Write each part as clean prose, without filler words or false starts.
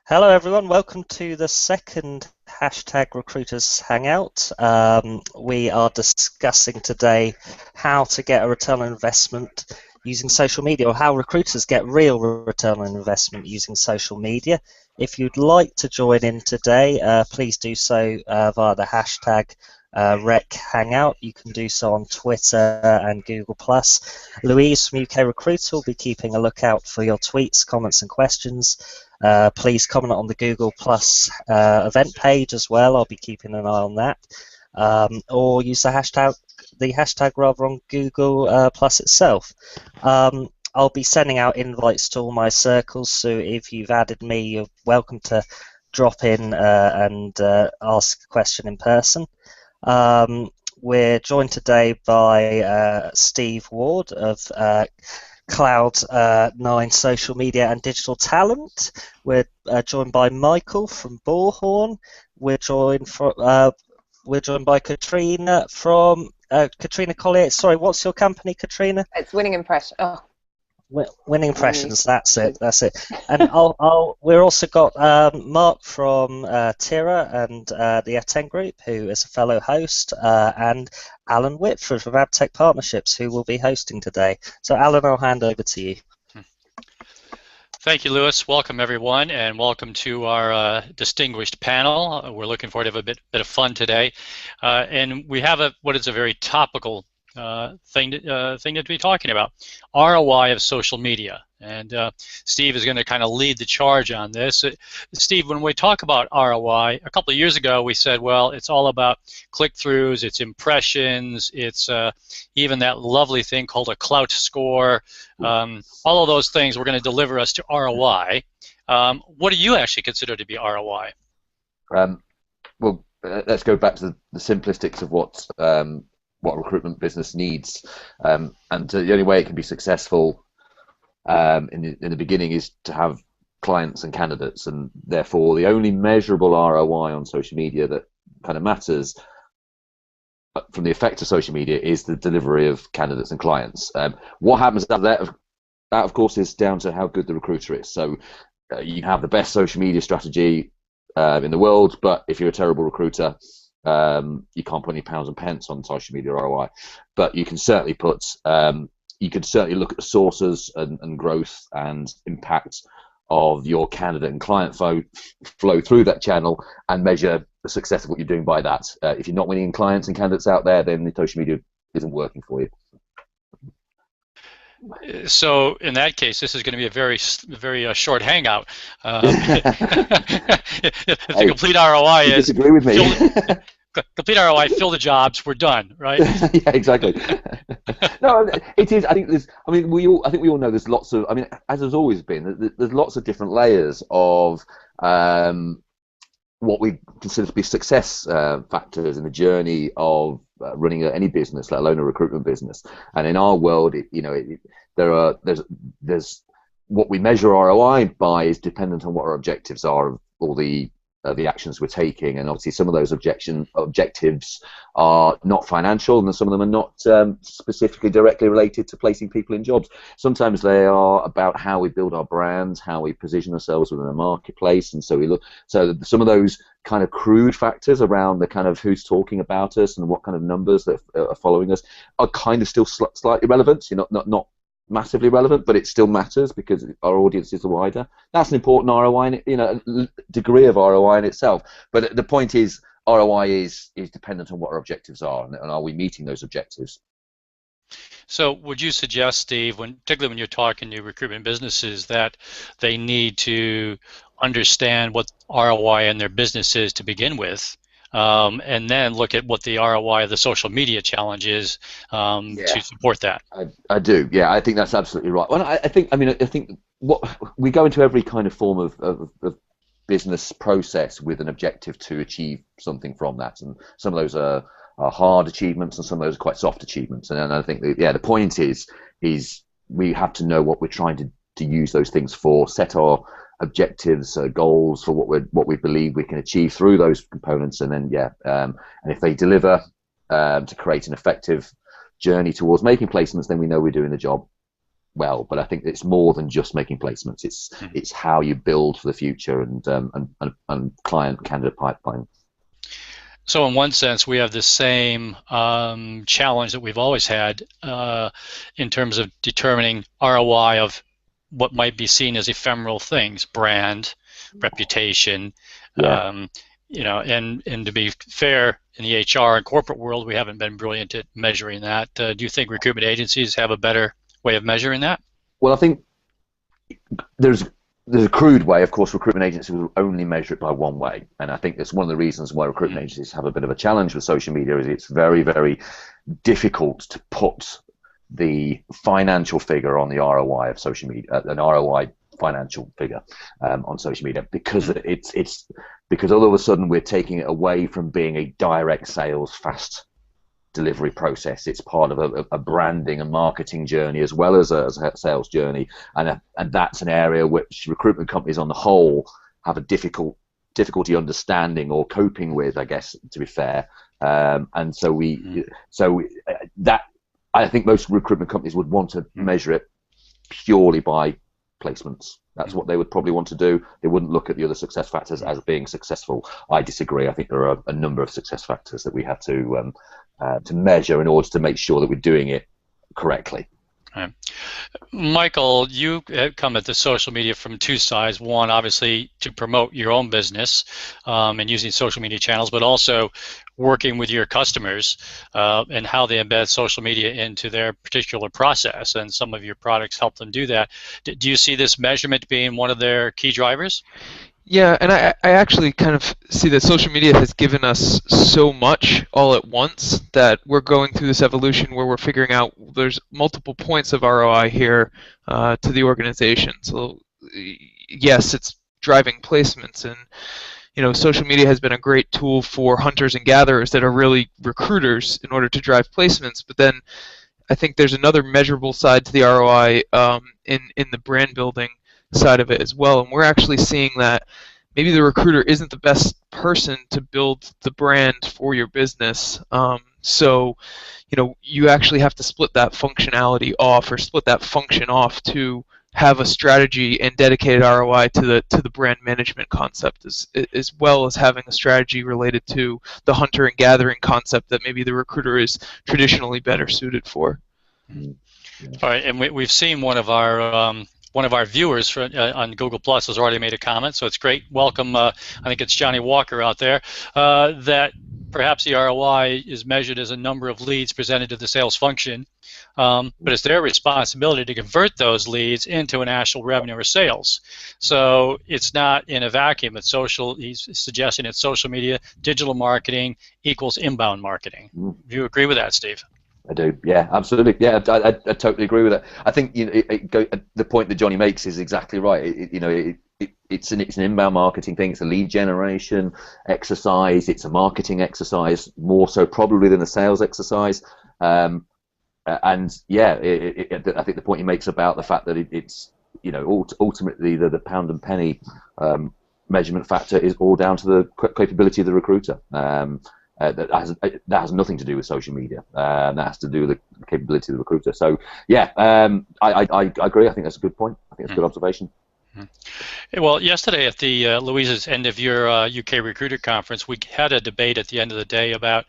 Hello everyone, welcome to the second #Recruiters Hangout. We are discussing today how to get a return on investment using social media, or how recruiters get real return on investment using social media. If you'd like to join in today, please do so via the #Rec Hangout. You can do so on Twitter and Google+. Louise from UK Recruiter will be keeping a lookout for your tweets, comments and questions. Please comment on the Google Plus event page as well. I'll be keeping an eye on that. Or use the hashtag rather on Google Plus itself. I'll be sending out invites to all my circles, so if you've added me, you're welcome to drop in and ask a question in person. We're joined today by Steve Ward of Cloud9 Social Media and Digital Talent. We're joined by Michael from Bullhorn. We're joined by Katrina from Katrina Collier. Sorry, what's your company, Katrina? It's Winning Impression. Oh. Winning Impressions. That's it. And we're also got Mark from Tira and the F10 Group, who is a fellow host, and Alan Whitford from AdTech Partnerships, who will be hosting today. So, Alan, I'll hand over to you. Thank you, Lewis. Welcome, everyone, and welcome to our distinguished panel. We're looking forward to a bit of fun today, and we have what is a very topical thing to be talking about: ROI of social media. And Steve is going to kind of lead the charge on this. Steve, when we talk about ROI, a couple of years ago we said, well, it's all about click-throughs, it's impressions, it's even that lovely thing called a clout score. All of those things were going to deliver us to ROI. What do you actually consider to be ROI? Well, let's go back to the simplistics of what a recruitment business needs, and the only way it can be successful in the beginning is to have clients and candidates, and therefore the only measurable ROI on social media that kind of matters from the effect of social media is the delivery of candidates and clients. What happens after that, of course, is down to how good the recruiter is. So you can have the best social media strategy in the world, but if you're a terrible recruiter, you can't put any pounds and pence on social media ROI, but you can certainly put you can certainly look at the sources and growth and impact of your candidate and client flow through that channel and measure the success of what you're doing by that. If you're not winning clients and candidates out there, then the social media isn't working for you. So in that case, this is going to be a very short hangout. If the complete ROI is disagree with me. Complete ROI, fill the jobs, we're done, right? Yeah, exactly. No, it is. I think we all know there's lots of. I mean, as there's always been, there's lots of different layers of what we consider to be success factors in the journey of running any business, let alone a recruitment business. And in our world, there's what we measure ROI by is dependent on what our objectives are of all the actions we're taking, and obviously some of those objectives are not financial, and some of them are not specifically directly related to placing people in jobs. Sometimes they are about how we build our brands, how we position ourselves within a marketplace, and so some of those kind of crude factors around the kind of who's talking about us and what kind of numbers that are following us are kind of still slightly relevant. You're not massively relevant, but it still matters because our audience is wider. That's an important ROI, degree of ROI in itself. But the point is, ROI is dependent on what our objectives are, and are we meeting those objectives? So would you suggest, Steve, particularly when you're talking to recruitment businesses, that they need to understand what ROI in their business is to begin with, and then look at what the ROI of the social media challenge is to support that? I do. Yeah, I think that's absolutely right. Well, I think what we go into every kind of form of business process with an objective to achieve something from that, and some of those are hard achievements, and some of those are quite soft achievements. And I think the point is we have to know what we're trying to use those things for, set our objectives, goals for what we believe we can achieve through those components, and then and if they deliver to create an effective journey towards making placements, then we know we're doing the job. well. But I think it's more than just making placements. It's how you build for the future and client candidate pipeline. So in one sense, we have the same challenge that we've always had in terms of determining ROI of what might be seen as ephemeral things, brand, reputation, Yeah. you know, and to be fair, in the HR and corporate world, we haven't been brilliant at measuring that. Do you think recruitment agencies have a better way of measuring that? Well, I think there's a crude way. Of course, recruitment agencies will only measure it by one way, and I think that's one of the reasons why recruitment agencies have a bit of a challenge with social media. Is it's very, very difficult to put the financial figure on the ROI of social media, an ROI financial figure on social media, because because all of a sudden we're taking it away from being a direct sales fast delivery process. It's part of a branding and marketing journey as well as a sales journey, and that's an area which recruitment companies on the whole have a difficulty understanding or coping with, I guess, to be fair. And so that I think most recruitment companies would want to measure it purely by placements. That's what they would probably want to do. They wouldn't look at the other success factors as being successful. I disagree. I think there are a number of success factors that we have to measure in order to make sure that we're doing it correctly. Right. Michael, you come at the social media from two sides. One, obviously, to promote your own business and using social media channels, but also working with your customers and how they embed social media into their particular process, and some of your products help them do that. Do you see this measurement being one of their key drivers? Yeah, and I actually kind of see that social media has given us so much all at once that we're going through this evolution where we're figuring out there's multiple points of ROI here to the organization. So yes, it's driving placements, and social media has been a great tool for hunters and gatherers that are really recruiters in order to drive placements. But then I think there's another measurable side to the ROI in the brand building side of it as well, and we're actually seeing that maybe the recruiter isn't the best person to build the brand for your business. So you actually have to split that functionality off, or split that function off, to have a strategy and dedicated ROI to the brand management concept, as well as having a strategy related to the hunter and gathering concept that maybe the recruiter is traditionally better suited for. All right, and we've seen one of our viewers on Google Plus has already made a comment, so it's great. Welcome, I think it's Johnny Walker out there, that perhaps the ROI is measured as a number of leads presented to the sales function, but it's their responsibility to convert those leads into an actual revenue or sales. So it's not in a vacuum. It's social. He's suggesting it's social media, digital marketing equals inbound marketing. Do you agree with that, Steve? I do, yeah, absolutely, yeah, I totally agree with that. I think the point that Johnny makes is exactly right. It's an inbound marketing thing. It's a lead generation exercise. It's a marketing exercise, more so probably than a sales exercise. And yeah, I think the point he makes about the fact that it's ultimately the pound and penny measurement factor is all down to the capability of the recruiter. That has nothing to do with social media. That has to do with the capability of the recruiter. So yeah, I agree. I think that's a good point. I think it's a good observation. Well, yesterday at the Louisa's end of your UK Recruiter Conference, we had a debate at the end of the day about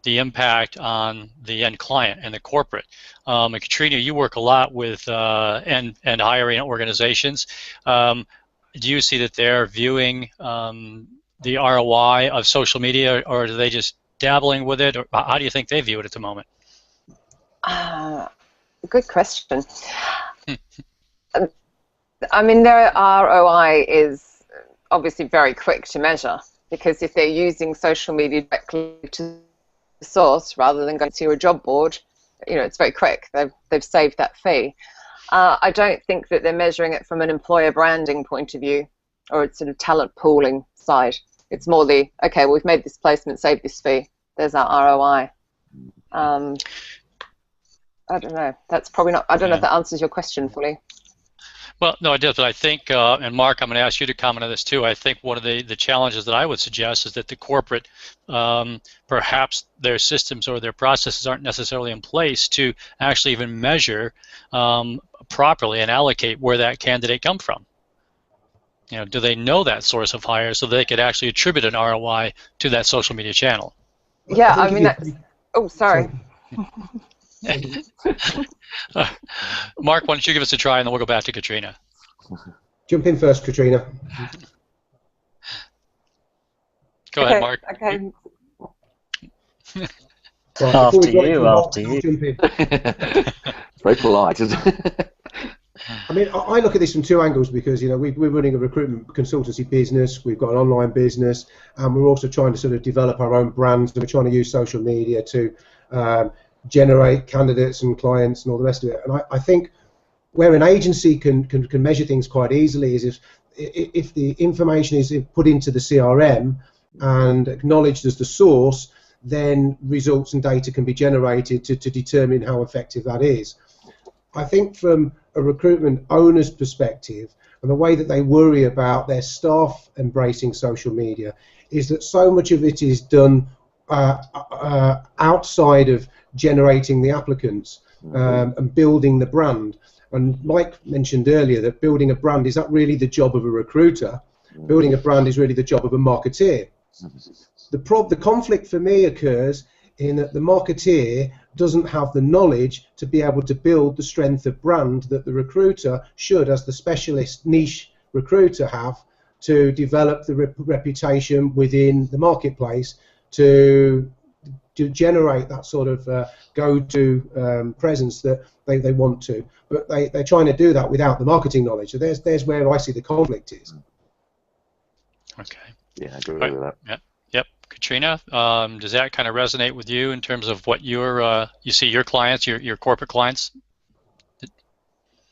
the impact on the end client and the corporate. And Katrina, you work a lot with end hiring organizations. Do you see that they're viewing the ROI of social media, or are they just dabbling with it, or how do you think they view it at the moment? Good question. I mean, their ROI is obviously very quick to measure, because if they're using social media directly to the source rather than going to a job board, it's very quick. They've saved that fee. I don't think that they're measuring it from an employer branding point of view, or it's sort of talent pooling side. It's more okay, well, we've made this placement, saved this fee. There's our ROI. I don't know. That's probably not. I don't know if that answers your question fully. Well, no, I did, but I think, and Mark, I'm going to ask you to comment on this too. I think one of the challenges that I would suggest is that the corporate, perhaps their systems or their processes aren't necessarily in place to actually even measure properly and allocate where that candidate come from. You know, do they know that source of hire so they could actually attribute an ROI to that social media channel? Yeah, I mean, that's... Oh, sorry. Mark, why don't you give us a try, and then we'll go back to Katrina. Jump in first, Katrina. Go ahead, Mark. Okay. Right, After you, after you. Jump in. It's very polite, isn't it? I mean, I look at this from two angles because, you know, we're running a recruitment consultancy business, we've got an online business, and we're also trying to sort of develop our own brands, and we're trying to use social media to generate candidates and clients and all the rest of it. And I think where an agency can measure things quite easily is if the information is put into the CRM and acknowledged as the source, then results and data can be generated to determine how effective that is. I think from a recruitment owner's perspective, and the way that they worry about their staff embracing social media, is that so much of it is done outside of generating the applicants and building the brand. And Mike mentioned earlier that building a brand, is that really the job of a recruiter? Building a brand is really the job of a marketeer. The conflict for me occurs in that the marketeer doesn't have the knowledge to be able to build the strength of brand that the recruiter should, as the specialist niche recruiter, have to develop the reputation within the marketplace to generate that sort of go-to presence that they want to. But they're trying to do that without the marketing knowledge. So there's where I see the conflict is. Okay. Yeah, I agree with that. Yeah. Yep. Katrina, does that kind of resonate with you in terms of what you see your clients, your corporate clients?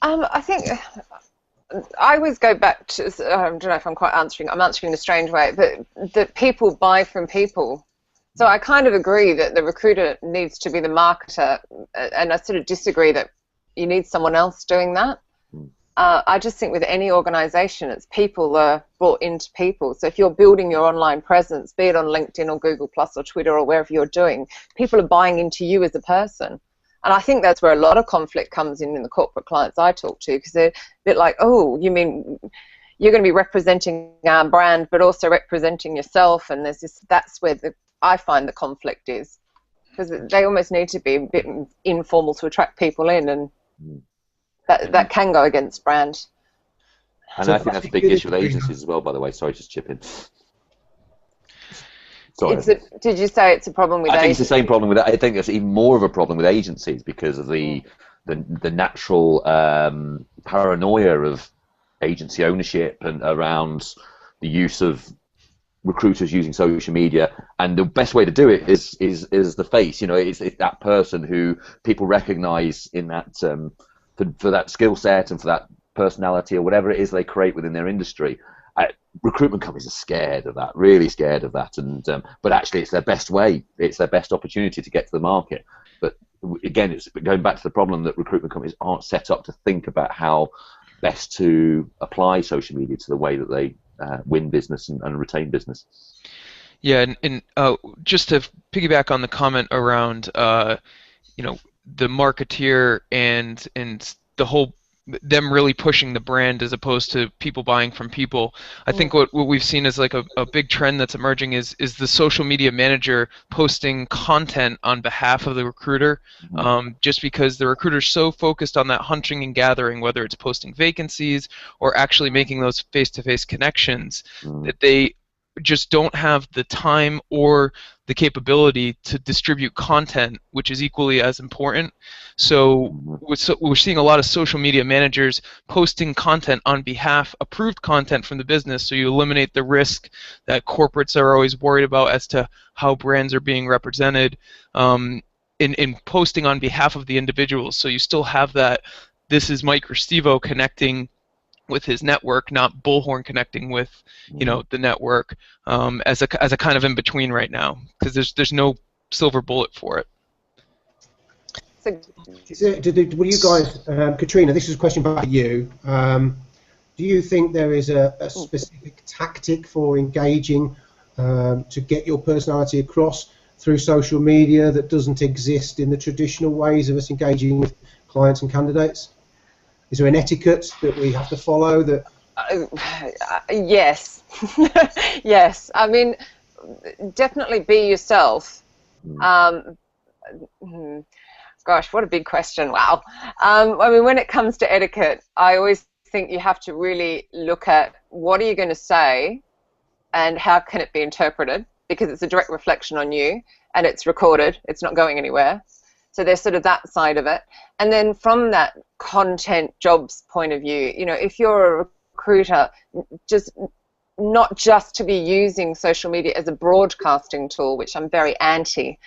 I think I always go back to, I don't know if I'm quite answering, I'm answering in a strange way, but that people buy from people. So I kind of agree that the recruiter needs to be the marketer, and I sort of disagree that you need someone else doing that. I just think with any organization, it's people are brought into people. So if you're building your online presence, be it on LinkedIn or Google Plus or Twitter or wherever you're doing, people are buying into you as a person. And I think that's where a lot of conflict comes in the corporate clients I talk to, because they're a bit like, oh, you mean you're going to be representing our brand, but also representing yourself, and there's this, that's where I find the conflict is, because they almost need to be a bit informal to attract people in, and that can go against brand. And I think that's a big issue with agencies as well, by the way. Sorry, just chip in. Sorry. Did you say it's a problem with agencies? I think it's the same problem with. I think it's even more of a problem with agencies because of the natural paranoia of agency ownership and around the use of recruiters using social media, and the best way to do it is the face. You know, it's that person who people recognise in that for that skill set and for that personality or whatever it is they create within their industry. Recruitment companies are scared of that, really scared of that, and but actually it's their best way, it's their best opportunity to get to the market. But again, it's going back to the problem that recruitment companies aren't set up to think about how best to apply social media to the way that they win business and retain business. Yeah, and just to piggyback on the comment around you know, the marketeer and the whole them really pushing the brand as opposed to people buying from people. I think what we've seen is like a big trend that's emerging is the social media manager posting content on behalf of the recruiter, just because the recruiter's so focused on that hunting and gathering, whether it's posting vacancies or actually making those face-to-face connections, that they just don't have the time or the capability to distribute content, which is equally as important. So we're seeing a lot of social media managers posting content on behalf, approved content from the business, so you eliminate the risk that corporates are always worried about as to how brands are being represented, in posting on behalf of the individuals. So you still have that, this is Mike Restivo connecting with his network, not Bullhorn connecting with, you know, the network, as a kind of in between right now, because there's no silver bullet for it. So, Will you guys, Katrina, this is a question back to you. Do you think there is a specific tactic for engaging to get your personality across through social media that doesn't exist in the traditional ways of us engaging with clients and candidates? Is there an etiquette that we have to follow? That yes, yes. I mean, definitely be yourself. Gosh, what a big question! Wow. I mean, when it comes to etiquette, I always think you have to really look at what are you going to say, and how can it be interpreted, because it's a direct reflection on you, and it's recorded. It's not going anywhere. So there's sort of that side of it. And then from that content jobs point of view, you know, if you're a recruiter, just not just to be using social media as a broadcasting tool, which I'm very anti.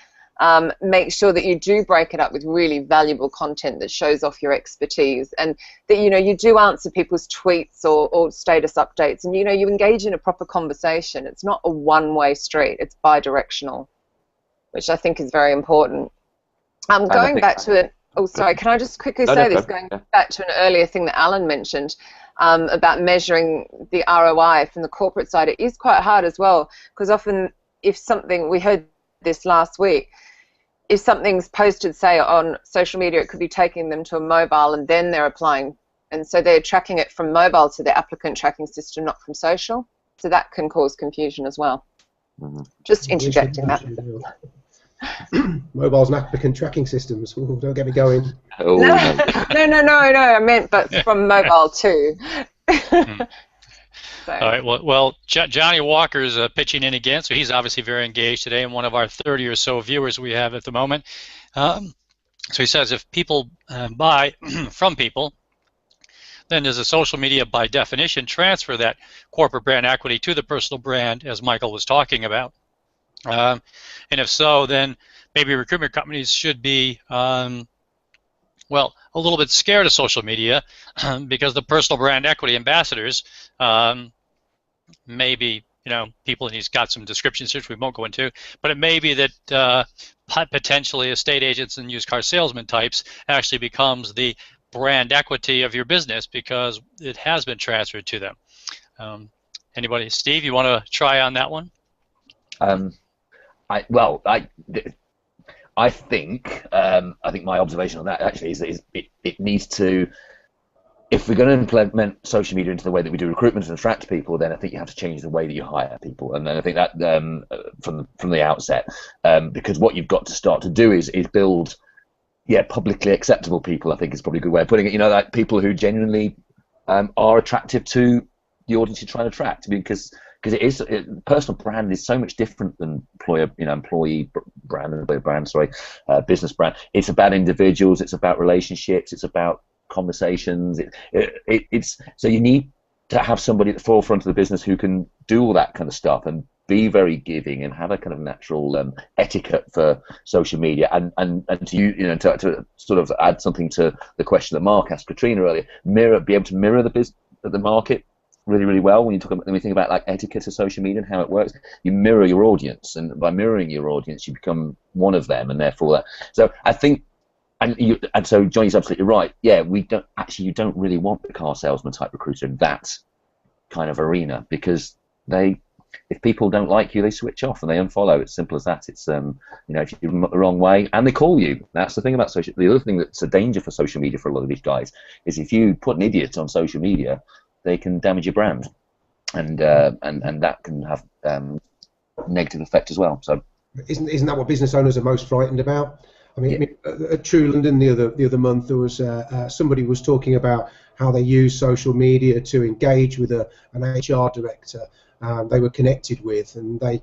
Make sure that you do break it up with really valuable content that shows off your expertise, and that, you know, you do answer people's tweets or status updates, and, you know, you engage in a proper conversation. It's not a one-way street, it's bi-directional, which I think is very important. Going back to it, oh sorry, can I just quickly say this, going back to an earlier thing that Alan mentioned about measuring the ROI from the corporate side, it is quite hard as well, because often if something, we heard this last week, if something's posted, say, on social media, it could be taking them to a mobile and then they're applying, and so they're tracking it from mobile to the applicant tracking system, not from social, so that can cause confusion as well. Just interjecting that. Mobiles and applicant tracking systems. Ooh, don't get me going. Oh, No, I meant but from mobile too. So. All right. Well, Johnny Walker's pitching in again, so he's obviously very engaged today, and one of our 30 or so viewers we have at the moment. So he says, if people buy from people, then does the social media, by definition, transfer that corporate brand equity to the personal brand, as Michael was talking about? And if so, then maybe recruitment companies should be well, a little bit scared of social media because the personal brand equity ambassadors maybe, you know, people, and he's got some descriptions here which we won't go into, but it may be that potentially estate agents and used car salesman types actually becomes the brand equity of your business because it has been transferred to them. Anybody? Steve, you want to try on that one? I think my observation on that actually is that it needs to, if we're going to implement social media into the way that we do recruitment and attract people, then I think you have to change the way that you hire people, and then I think that from the outset, because what you've got to start to do is build, publicly acceptable people. I think is probably a good way of putting it. You know, like people who genuinely are attractive to the audience you're trying to attract, because personal brand is so much different than employee brand, business brand. It's about individuals, it's about relationships, it's about conversations. It's so you need to have somebody at the forefront of the business who can do all that kind of stuff and be very giving and have a kind of natural etiquette for social media, and to sort of add something to the question that Mark asked Katrina earlier, be able to mirror the market really, really well. When we think about like etiquette of social media and how it works, you mirror your audience, and by mirroring your audience, you become one of them, and therefore that. So I think, and so Johnny's absolutely right. Yeah, you don't really want the car salesman type recruiter in that kind of arena, because if people don't like you, they switch off and they unfollow. It's simple as that. It's if you give them the wrong way, and they call you. That's the thing about social. The other thing that's a danger for social media for a lot of these guys is if you put an idiot on social media, they can damage your brand, and that can have negative effect as well. So, isn't that what business owners are most frightened about? I mean, at True London the other month, there was somebody was talking about how they use social media to engage with an HR director they were connected with, and they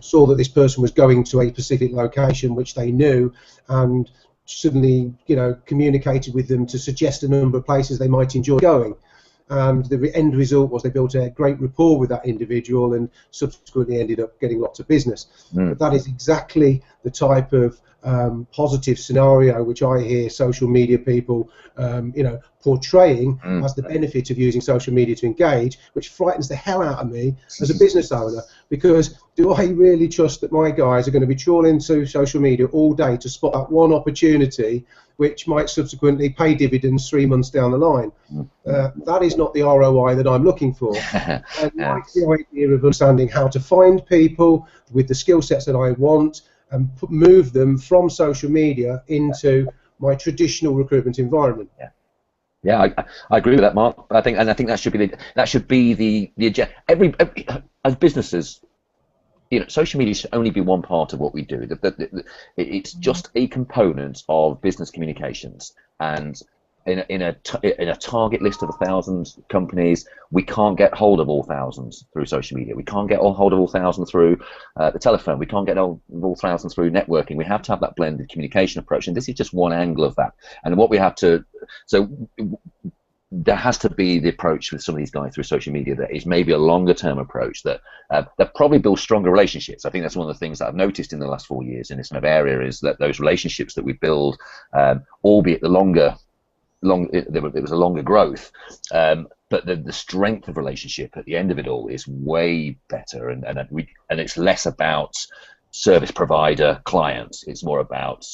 saw that this person was going to a specific location which they knew, and suddenly communicated with them to suggest a number of places they might enjoy going. And the end result was they built a great rapport with that individual and subsequently ended up getting lots of business. But that is exactly the type of positive scenario which I hear social media people, portraying as the benefit of using social media to engage, which frightens the hell out of me as a business owner, because do I really trust that my guys are going to be trawling through social media all day to spot that one opportunity which might subsequently pay dividends 3 months down the line? That is not the ROI that I'm looking for. I like the idea of understanding how to find people with the skill sets that I want and move them from social media into my traditional recruitment environment. Yeah, I agree with that, Mark. I think that should be the agenda. Every as businesses, social media should only be one part of what we do. It's just a component of business communications, and in a target list of 1,000 companies, we can't get hold of all thousands through social media. We can't get hold of all thousands through the telephone. We can't get hold of all thousands through networking. We have to have that blended communication approach, and this is just one angle of that. And what we have to, there has to be the approach with some of these guys through social media that is maybe a longer term approach that probably builds stronger relationships. I think that's one of the things that I've noticed in the last 4 years in this kind of area, is that those relationships that we build, albeit it was a longer growth, but the strength of relationship at the end of it all is way better, and it's less about service provider clients. It's more about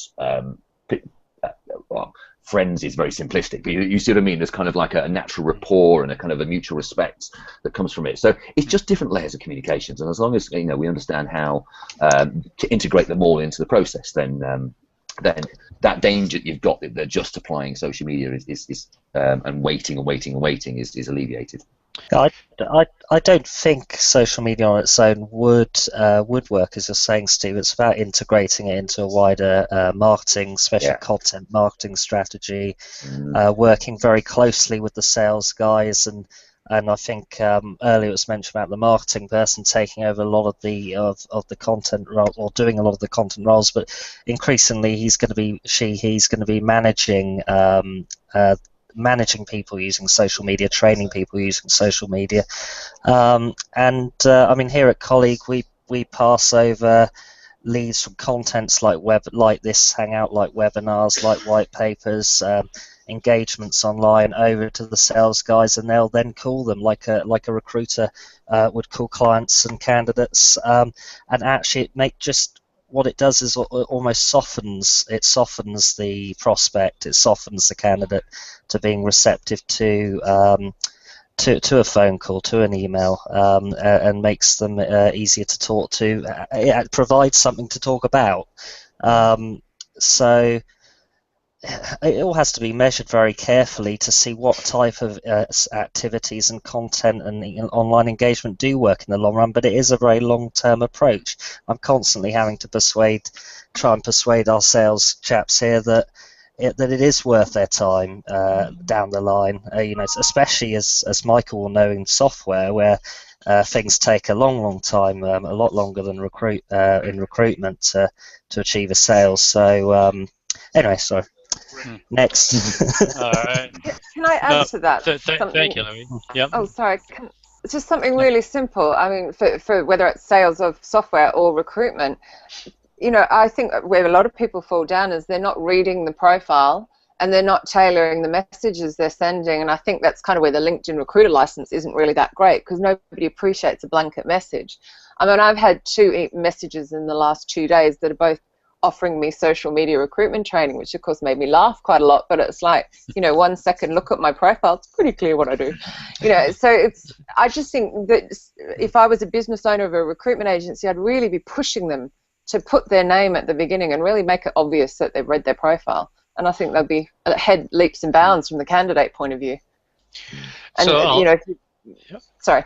friends is very simplistic, but you see what I mean. There's kind of like a natural rapport and a kind of a mutual respect that comes from it. So it's just different layers of communications, and as long as we understand how to integrate them all into the process, then that danger you've got that they're just applying social media is and waiting is alleviated. I don't think social media on its own would work, as you're saying, Steve. It's about integrating it into a wider marketing, especially content marketing strategy, working very closely with the sales guys, and I think earlier it was mentioned about the marketing person taking over a lot of the content role, or doing a lot of the content roles, but increasingly he's going to be managing people using social media, training people using social media, I mean, here at Colleague we pass over leads from contents like this Hangout, like webinars, like white papers, engagements online over to the sales guys, and they'll then call them like a recruiter would call clients and candidates, and actually what it does is almost softens the prospect, it softens the candidate to being receptive to a phone call, to an email, and makes them easier to talk to. It provides something to talk about. So it all has to be measured very carefully to see what type of activities and content and online engagement do work in the long run, but it is a very long-term approach. I'm constantly having to try and persuade our sales chaps here that it is worth their time down the line, especially as Michael will know in software, where things take a long time, a lot longer than in recruitment to achieve a sale. So anyway, sorry. Next. All right. Can I add to that? Thank you, Louis. Yep. Oh, sorry. It's just something really simple. I mean, for whether it's sales of software or recruitment, I think where a lot of people fall down is they're not reading the profile and they're not tailoring the messages they're sending. And I think that's kind of where the LinkedIn recruiter license isn't really that great, because nobody appreciates a blanket message. I mean, I've had 2 messages in the last 2 days that are both offering me social media recruitment training, which of course made me laugh quite a lot, but it's like, 1 second look at my profile, it's pretty clear what I do. So I just think that if I was a business owner of a recruitment agency, I'd really be pushing them to put their name at the beginning and really make it obvious that they've read their profile. And I think they'll be ahead leaps and bounds from the candidate point of view. And sorry.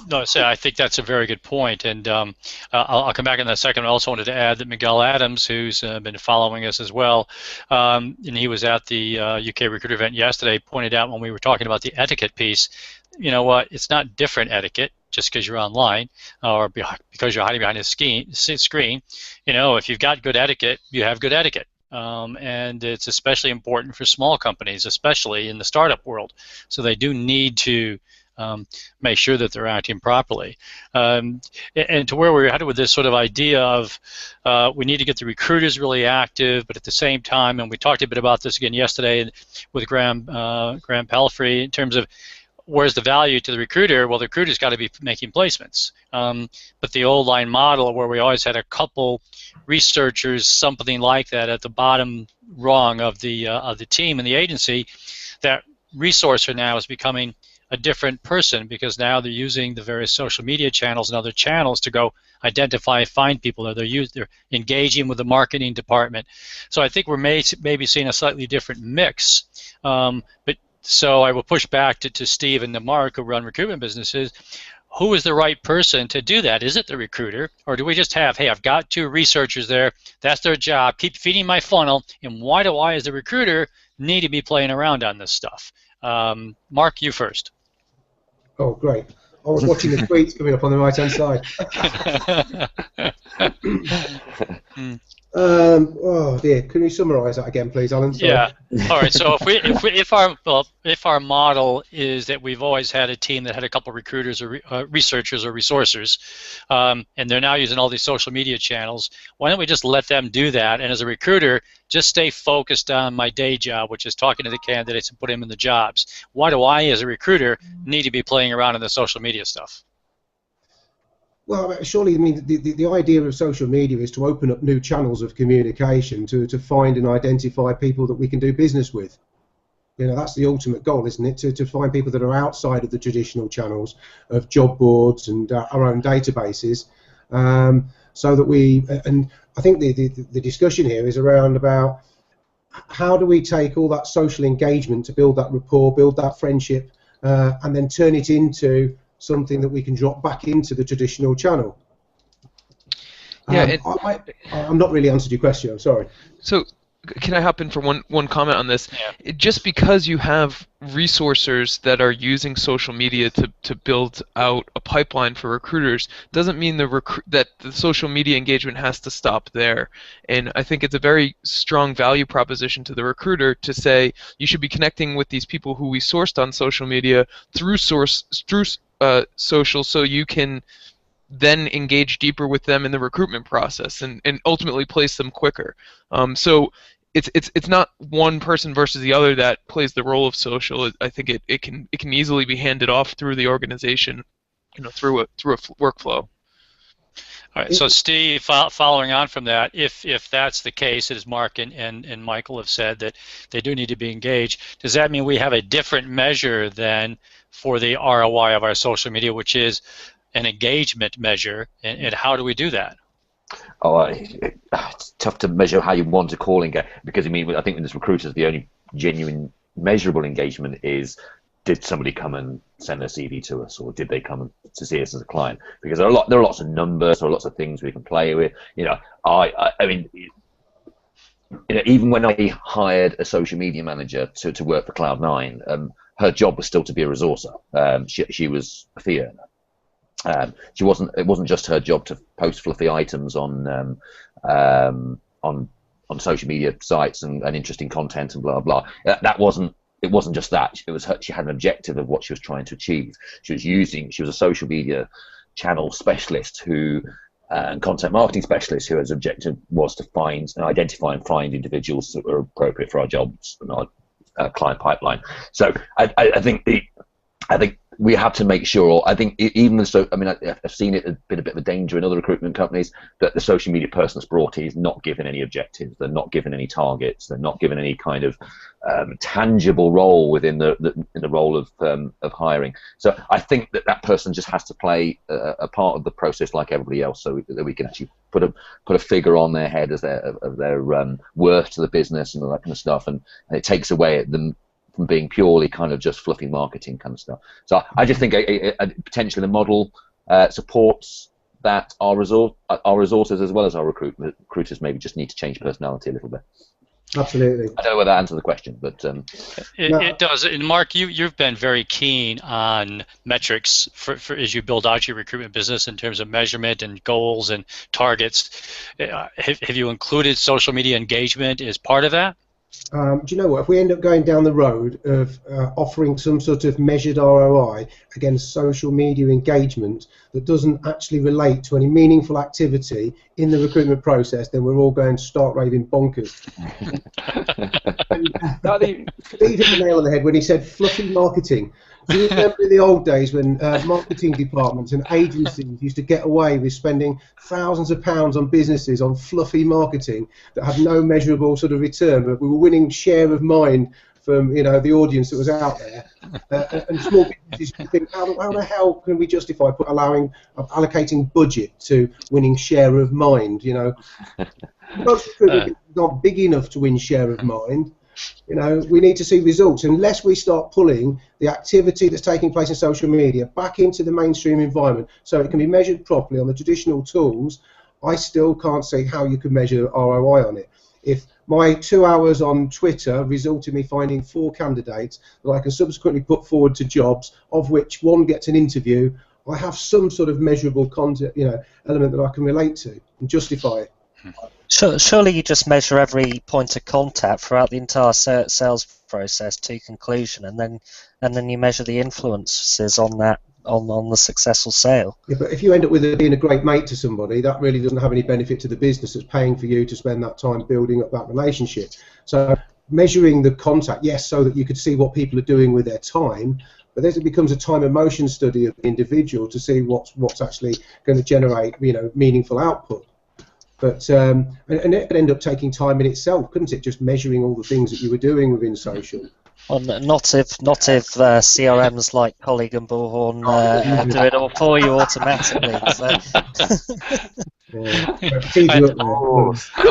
No, so I think that's a very good point, and I'll come back in a second. I also wanted to add that Miguel Adams, who's been following us as well, and he was at the UK Recruiter event yesterday, pointed out when we were talking about the etiquette piece, you know what, it's not different etiquette just because you're online or because you're hiding behind a screen. If you've got good etiquette, you have good etiquette. And it's especially important for small companies, especially in the startup world. So they do need to make sure that they're acting properly. And to where we're headed with this sort of idea of we need to get the recruiters really active, but at the same time, and we talked a bit about this again yesterday with Graham Palfrey in terms of where's the value to the recruiter? Well, the recruiter's got to be making placements. But the old line model where we always had a couple researchers, something like that, at the bottom rung of the team and the agency, that resourcer now is becoming a different person because now they're using the various social media channels and other channels to go identify, find people, or they're engaging with the marketing department. So I think we're maybe seeing a slightly different mix. So I will push back to Steve and to Mark, who run recruitment businesses. Who is the right person to do that? Is it the recruiter, or do we just have, hey, I've got 2 researchers there, that's their job, keep feeding my funnel, and why do I, as the recruiter, need to be playing around on this stuff? Mark, you first. Oh, great. I was watching the tweets coming up on the right-hand side. Oh dear, can you summarise that again, please, Alan? Sorry. Yeah. All right. So if our model is that we've always had a team that had a couple recruiters or researchers or resourcers, and they're now using all these social media channels, why don't we just let them do that? And as a recruiter, just stay focused on my day job, which is talking to the candidates and putting them in the jobs. Why do I, as a recruiter, need to be playing around in the social media stuff? Well, surely, I mean, the idea of social media is to open up new channels of communication to find and identify people that we can do business with. You know, that's the ultimate goal, isn't it? To find people that are outside of the traditional channels of job boards and our own databases, so that we. And I think the discussion here is around about how do we take all that social engagement to build that rapport, build that friendship, and then turn it into something that we can drop back into the traditional channel. Yeah, I'm not really answered your question. I'm sorry. So, can I hop in for one comment on this? Yeah. Just because you have resourcers that are using social media to build out a pipeline for recruiters doesn't mean that the social media engagement has to stop there. And I think it's a very strong value proposition to the recruiter to say you should be connecting with these people who we sourced on social media through social, so you can then engage deeper with them in the recruitment process and ultimately place them quicker. So it's not one person versus the other that plays the role of social. I think it can easily be handed off through the organization, through a workflow. All right, so Steve, following on from that, if that's the case, as Mark and Michael have said, that they do need to be engaged, does that mean we have a different measure then for the ROI of our social media, which is an engagement measure, and how do we do that? Oh, it's tough to measure how you want to call engagement, because I think with this recruiters, the only genuine measurable engagement is, did somebody come and send their CV to us, or did they come to see us as a client? Because there are lots of numbers, there are lots of things we can play with. I mean, even when I hired a social media manager to work for Cloud9, her job was still to be a resourcer. She was a fee earner. It wasn't just her job to post fluffy items on social media sites and interesting content and blah blah. It wasn't just that. It was she had an objective of what she was trying to achieve. She was a social media channel specialist and content marketing specialist whose objective was to identify and find individuals that were appropriate for our jobs and our client pipeline. So I think we have to make sure. I think even so. I mean, I've seen it been a bit of a danger in other recruitment companies that the social media person that's brought in is not given any objectives. They're not given any targets. They're not given any kind of tangible role within the role of hiring. So I think that person just has to play a part of the process like everybody else, so that we can actually put a figure on their head as their worth to the business and all that kind of stuff, and it takes away at them from being purely kind of just fluffy marketing kind of stuff. So I just think potentially the model supports that our resources as well as our recruiters maybe just need to change personality a little bit. Absolutely. I don't know whether that answers the question, but it does. And Mark, you've been very keen on metrics for as you build out your recruitment business in terms of measurement and goals and targets. Have you included social media engagement as part of that? Do you know what? If we end up going down the road of offering some sort of measured ROI against social media engagement that doesn't actually relate to any meaningful activity in the recruitment process, then we're all going to start raving bonkers. Steve hit the nail on the head when he said fluffy marketing. Do you remember in the old days when marketing departments and agencies used to get away with spending thousands of pounds on businesses on fluffy marketing that had no measurable sort of return, but we were winning share of mind from the audience that was out there, and small businesses used to think, how the hell can we justify allocating budget to winning share of mind? Not big enough to win share of mind. We need to see results. Unless we start pulling the activity that's taking place in social media back into the mainstream environment so it can be measured properly on the traditional tools, I still can't see how you can measure ROI on it. If my 2 hours on Twitter result in me finding 4 candidates that I can subsequently put forward to jobs, of which one gets an interview, I have some sort of measurable content, element that I can relate to and justify it. Surely you just measure every point of contact throughout the entire sales process to conclusion, and then you measure the influences on that on the successful sale. Yeah, but if you end up with being a great mate to somebody, that really doesn't have any benefit to the business that's paying for you to spend that time building up that relationship. So measuring the contact, yes, so that you could see what people are doing with their time, but then it becomes a time emotion study of the individual to see what's actually going to generate meaningful output. But and it could end up taking time in itself, couldn't it? Just measuring all the things that you were doing within social. Well, not if CRMs like Colleague and Bullhorn do it all for you automatically. So. I'm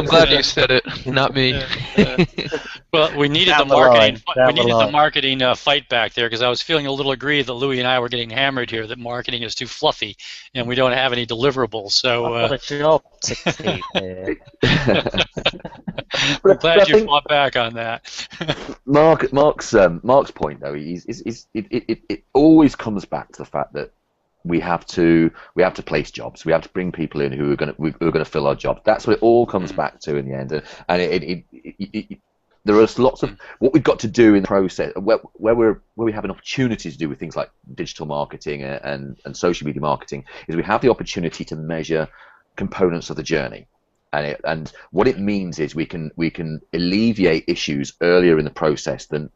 glad you said it, not me. Well, we needed the marketing. We needed the marketing fight back there, because I was feeling a little aggrieved that Louis and I were getting hammered here that marketing is too fluffy and we don't have any deliverables. So I've got a job to keep here. I'm glad you fought back on that. Mark's point though it always comes back to the fact that we have to place jobs. We have to bring people in who are going to fill our jobs. That's what it all comes back to in the end. And there are lots of what we've got to do in the process where we have an opportunity to do with things like digital marketing and social media marketing is we have the opportunity to measure components of the journey. And what it means is we can alleviate issues earlier in the process than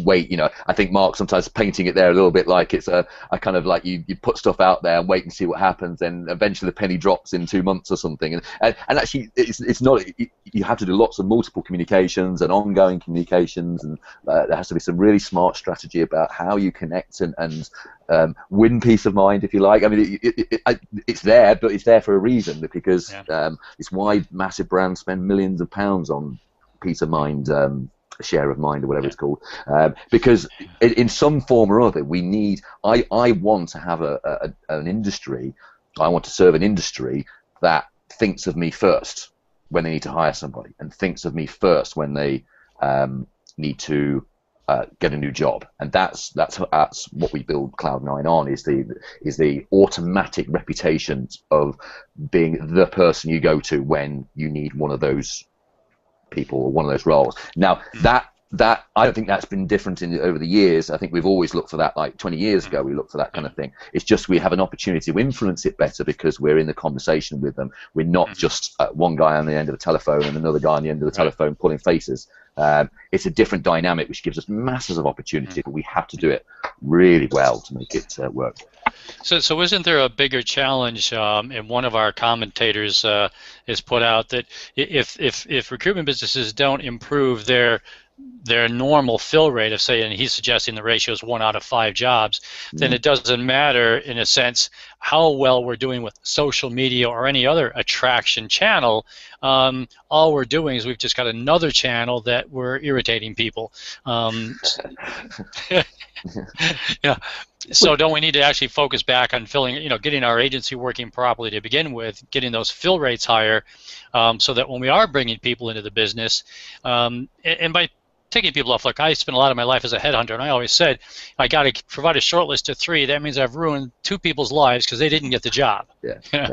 wait. I think Mark sometimes painting it there a little bit like it's a kind of like you put stuff out there and wait and see what happens, and eventually the penny drops in 2 months or something. And actually it's not. You have to do lots of multiple communications and ongoing communications, and there has to be some really smart strategy about how you connect and win peace of mind, if you like. I mean, it's there, but it's there for a reason, because it's why massive brands spend millions of pounds on peace of mind, share of mind, or whatever it's called, because in some form or other we need. I want to have an industry. I want to serve an industry that thinks of me first when they need to hire somebody, and thinks of me first when they need to get a new job. And that's what we build Cloud9 on, is the automatic reputation of being the person you go to when you need one of those people or one of those roles. Now that I don't think that's been different over the years. I think we've always looked for that. Like 20 years ago, we looked for that kind of thing. It's just we have an opportunity to influence it better because we're in the conversation with them. We're not just one guy on the end of the telephone and another guy on the end of the telephone pulling faces. It's a different dynamic, which gives us masses of opportunity, but we have to do it really well to make it work. So isn't there a bigger challenge? And one of our commentators has put out that if recruitment businesses don't improve their normal fill rate of, say, and he's suggesting the ratio is 1 out of 5 jobs, then it doesn't matter, in a sense, how well we're doing with social media or any other attraction channel. All we're doing is we've just got another channel that we're irritating people. Yeah. So don't we need to actually focus back on filling, getting our agency working properly to begin with, getting those fill rates higher, so that when we are bringing people into the business, and by taking people off, look, I spent a lot of my life as a headhunter, and I always said, I got to provide a short list of 3. That means I've ruined 2 people's lives because they didn't get the job. Yeah.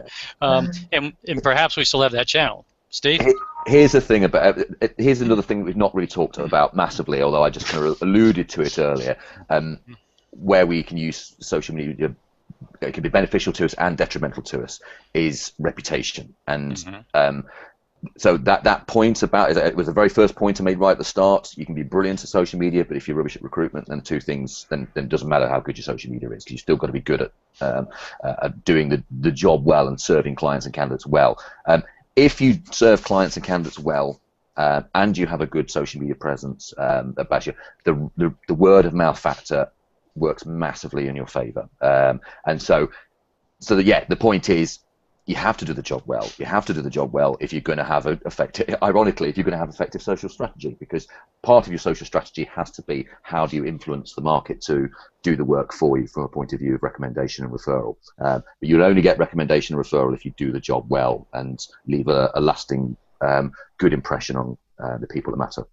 And perhaps we still have that channel. Steve? Here's the thing about here's another thing that we've not really talked about massively, although I just kind of alluded to it earlier, where we can use social media. It can be beneficial to us and detrimental to us, is reputation. And so that point about, it was the very first point I made right at the start. You can be brilliant at social media, but if you're rubbish at recruitment, then then it doesn't matter how good your social media is. You've still got to be good at doing the job well and serving clients and candidates well. If you serve clients and candidates well, and you have a good social media presence, about you, the word of mouth factor works massively in your favour. And so the point is, you have to do the job well. You have to do the job well if you're going to have ironically, if you're going to have effective social strategy, because part of your social strategy has to be, how do you influence the market to do the work for you from a point of view of recommendation and referral. But you'll only get recommendation and referral if you do the job well and leave a lasting good impression on the people that matter.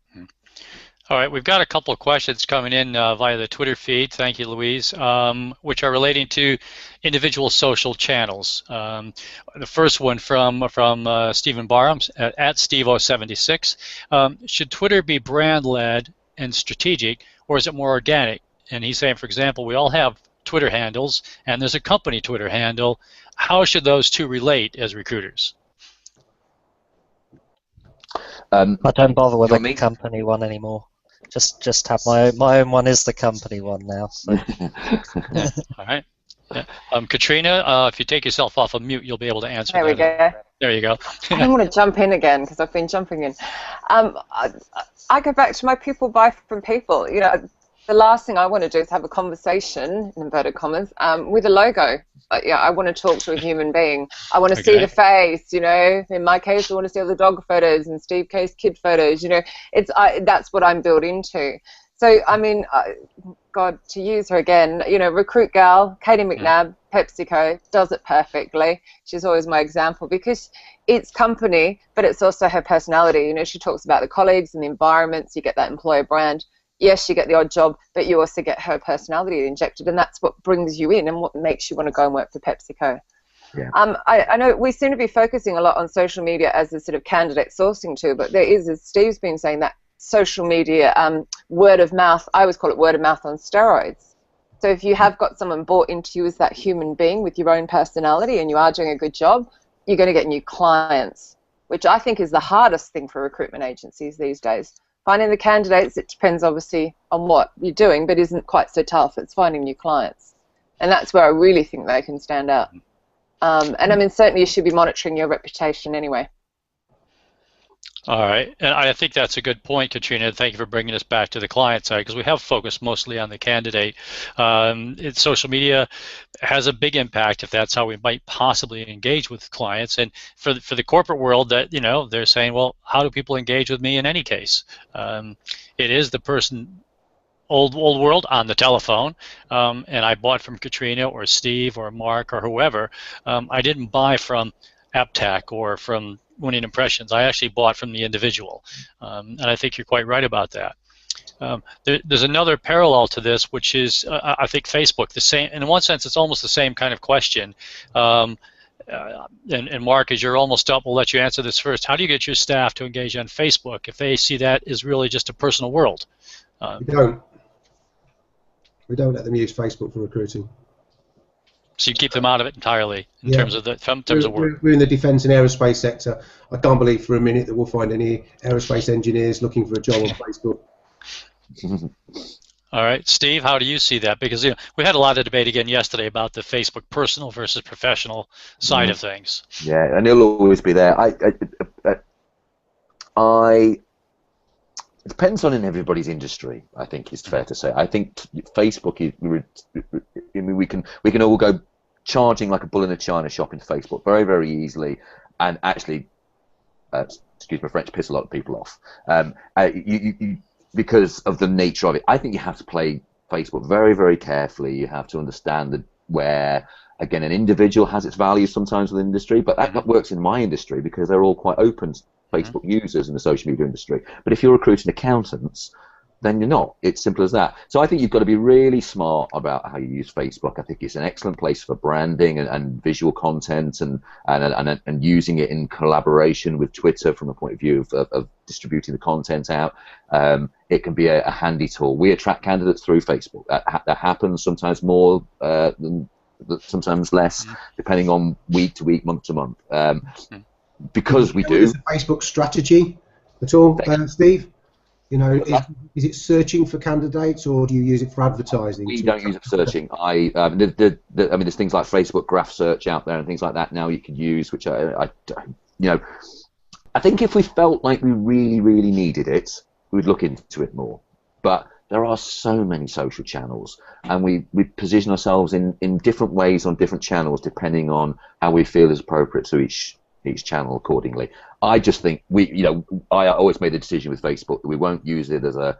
All right, we've got a couple of questions coming in via the Twitter feed. Thank you, Louise, which are relating to individual social channels. The first one from Stephen Barham at Steve076. Should Twitter be brand-led and strategic, or is it more organic? And he's saying, for example, we all have Twitter handles, and there's a company Twitter handle. How should those two relate as recruiters? I don't bother with a company one anymore. Just have my own one is the company one now. So. All right. Yeah. Katrina, if you take yourself off of mute, you'll be able to answer. There we go. There you go. I don't want to jump in again because I've been jumping in. I go back to my people buy from people. You know, the last thing I want to do is have a conversation, in inverted commas, with a logo. Yeah, I want to talk to a human being. I want to see the face. You know, in my case, I want to see all the dog photos, and Steve K's kid photos. You know, that's what I'm built into. So, I mean, God, to use her again, you know, Recruit Gal, Katie McNabb, PepsiCo, does it perfectly. She's always my example because it's company, but it's also her personality. You know, she talks about the colleagues and the environments. You get that employer brand. Yes, you get the odd job, but you also get her personality injected, and that's what brings you in and what makes you want to go and work for PepsiCo. Yeah. I know we seem to be focusing a lot on social media as a sort of candidate sourcing tool, but there is, as Steve's been saying, that social media word of mouth. I always call it word of mouth on steroids. So if you have got someone bought into you as that human being with your own personality and you are doing a good job, you're going to get new clients, which I think is the hardest thing for recruitment agencies these days. Finding the candidates, it depends obviously on what you're doing, but isn't quite so tough. It's finding new clients. And that's where I really think they can stand out. And I mean, certainly you should be monitoring your reputation anyway. All right, and I think that's a good point, Katrina. Thank you for bringing us back to the client side, because we have focused mostly on the candidate. Social media has a big impact if that's how we might possibly engage with clients. And for the corporate world, that they're saying, well, how do people engage with me in any case? It is the person. Old world on the telephone, and I bought from Katrina or Steve or Mark or whoever. I didn't buy from AppTech or from Winning Impressions. I actually bought from the individual, and I think you're quite right about that. There's another parallel to this, which is I think Facebook. The same, in one sense, it's almost the same kind of question. And Mark, as you're almost up, we'll let you answer this first. How do you get your staff to engage on Facebook if they see that as really just a personal world? We don't let them use Facebook for recruiting. So you keep them out of it entirely in terms of work. We're in the defence and aerospace sector. I can't believe for a minute that we'll find any aerospace engineers looking for a job on Facebook. All right, Steve, how do you see that? Because we had a lot of debate again yesterday about the Facebook personal versus professional side of things. Yeah, and it'll always be there. It depends on in everybody's industry, I think it's fair to say. I think Facebook is. I mean, we can all go charging like a bull in a china shop into Facebook very, very easily, and actually, excuse my French, piss a lot of people off. Because of the nature of it. I think you have to play Facebook very, very carefully. You have to understand that where, again, an individual has its value sometimes with industry, but that works in my industry because they're all quite open Facebook users in the social media industry. But if you're recruiting accountants, then you're not. It's simple as that. So I think you've got to be really smart about how you use Facebook. I think it's an excellent place for branding and visual content and using it in collaboration with Twitter from a point of view of distributing the content out. It can be a handy tool. We attract candidates through Facebook. That happens sometimes more sometimes less, depending on week to week, month to month. Because we do. Is a Facebook strategy at all, Steve? You know, is it searching for candidates, or do you use it for advertising? We don't use it for searching. I mean, there's things like Facebook Graph Search out there and things like that now you can use, which I think if we felt like we really, really needed it, we'd look into it more. But there are so many social channels, and we position ourselves in different ways on different channels depending on how we feel is appropriate to each channel accordingly. I just think I always made the decision with Facebook that we won't use it as a